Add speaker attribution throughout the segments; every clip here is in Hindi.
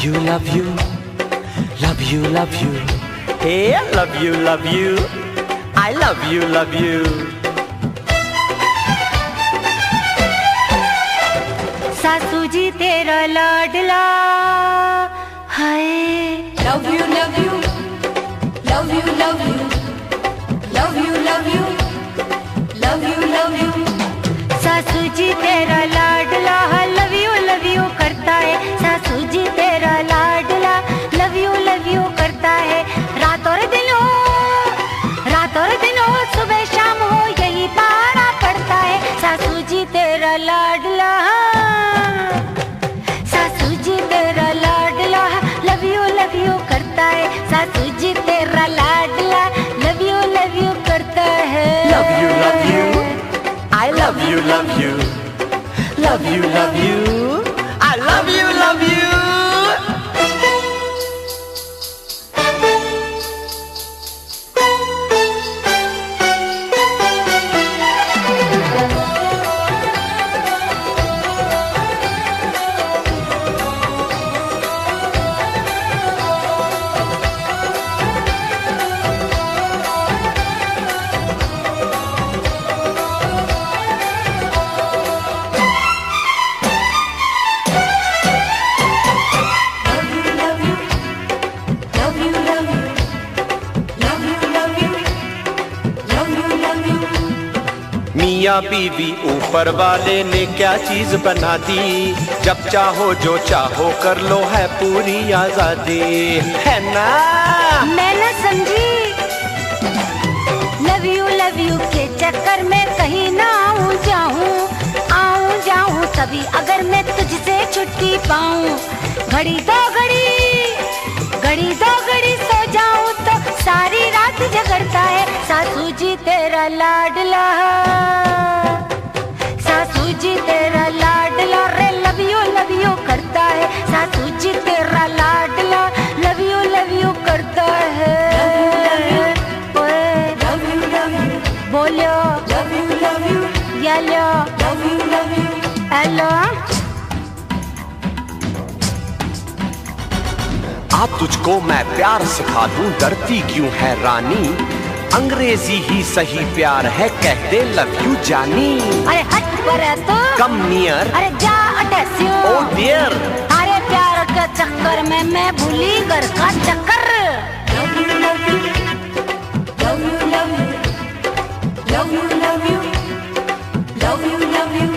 Speaker 1: you, love you, love you, love you. Hey, love you, love you. I love you, love you.
Speaker 2: सासू जी तेरा लाडला है।
Speaker 3: Love you, love you, love you, love you, love you, love you, love you, love you.
Speaker 2: सासू जी तेरा लाडला लव यू करता है। सासू जी तेरा लाडला लव यू करता है। रात और दिन हो सुबह शाम हो यही पाना पड़ता है। सासू जी तेरा लाडला, सासू जी तेरा लाडला लव यू करता है। सासू जी तेरा लाडला लव यू करता है।
Speaker 1: Love you, love you. I love you, love you. Love you, love you. I love you, love you. मियाँ बीवी ऊपर वाले ने क्या चीज बना दी, जब चाहो जो चाहो कर लो है पूरी आजादी, है ना?
Speaker 2: मैं न समझी लव यू के चक्कर में कहीं ना आऊं जाऊं तभी अगर मैं तुझसे छुट्टी पाऊं। घड़ी दो घड़ी सो जाऊं तो सारी रात जगरता है। सासू जी तेरा लाडला, सासू जी तेरा लाडला रे लव यू करता है। सासू जी तेरा लाडला लव यू करता है। बोलो येलो हेलो।
Speaker 1: आप तुझको मैं प्यार सिखा दूं, डरती क्यों है रानी, अंग्रेजी ही सही प्यार है कह दे लव यू जानी।
Speaker 2: अरे हट पर तो
Speaker 1: कम नियर,
Speaker 2: अरे जा अटैसियो।
Speaker 1: ओ डियर,
Speaker 2: अरे प्यार के चक्कर में मैं भूली घर का चक्कर।
Speaker 3: Love you, love you, love you, love you, love you, love you, love you, love you.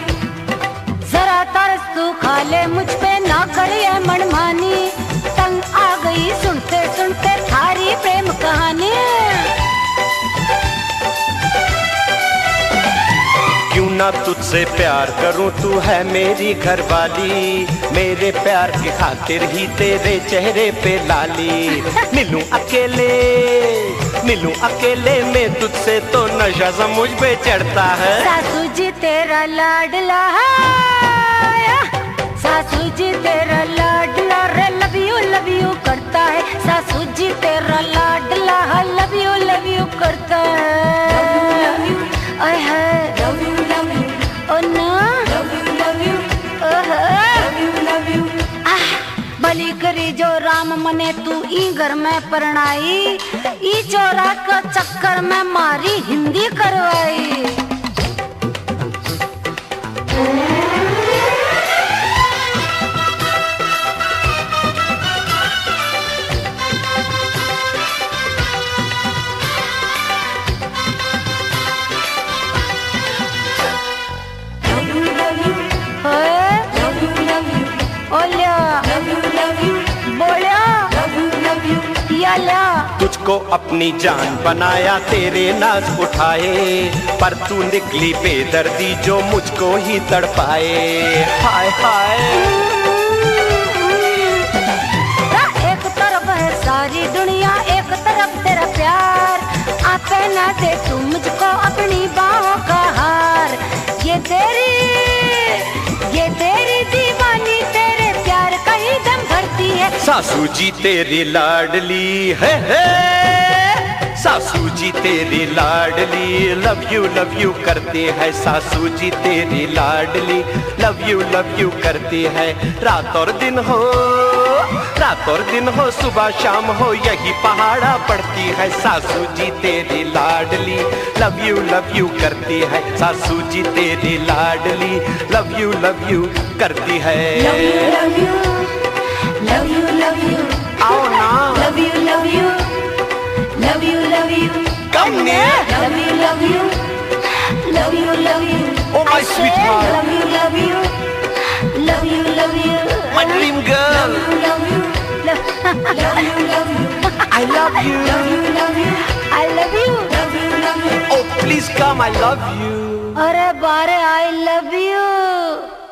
Speaker 2: जरा तरस तू खा ले मुझ पे ना कर ये मनमानी, तंग आ गई सुनते सुनते थारी प्रेम कहानी।
Speaker 1: क्यों ना तुझसे प्यार करूं, तू है मेरी घरवाली, मेरे प्यार की खातिर ही तेरे चेहरे पे लाली। मिलूं अकेले में तुझसे तो नशा मुझ पे चढ़ता है।
Speaker 2: सासू जी तेरा लाडला है, सासू जी तेरा लाडला रे लव यू करता है। सासू जी तेरा लाडला लव यू करता है। आय है ओ ना बलि करी जो राम मने तू ई घर में परणाई, ई चोरा का चक्कर में मारी हिंदी करवाई।
Speaker 1: तुझको अपनी जान बनाया तेरे नाज उठाए, पर तू निकली बेदर्दी जो मुझको ही तड़पाए। हाय हाय
Speaker 2: एक तरफ है सारी दुनिया, एक तरफ तेरा प्यार, आपे ना दे तू मुझको अपनी बाहों का हार। ये तेरी दीवानी तेरे प्यार का ही दम भरती है।
Speaker 1: सासू जी तेरी लाडली है, सासू जी तेरी लाडली लव यू करते हैं। सासू जी तेरी लाडली लव यू करते हैं। रात और दिन हो रात और दिन हो सुबह शाम हो यही पहाड़ा पड़ती है सासू जी तेरी लाडली, लव यू करती है सासू जी तेरी लाडली, लव यू करती है।
Speaker 3: Love you, love you, love you, love you.
Speaker 1: आओ ना,
Speaker 3: Love you, love you, love you, love you.
Speaker 1: come near,
Speaker 3: Love you, love you, love you, love you.
Speaker 1: oh my sweetheart,
Speaker 3: Love you, love you, love you, love you.
Speaker 1: my dream girl,
Speaker 3: Love you, love you, love you.
Speaker 1: I love you,
Speaker 3: Love you, love you,
Speaker 2: I love you.
Speaker 3: love you, love you.
Speaker 1: oh please come, I love you.
Speaker 2: अरे बारे I love you.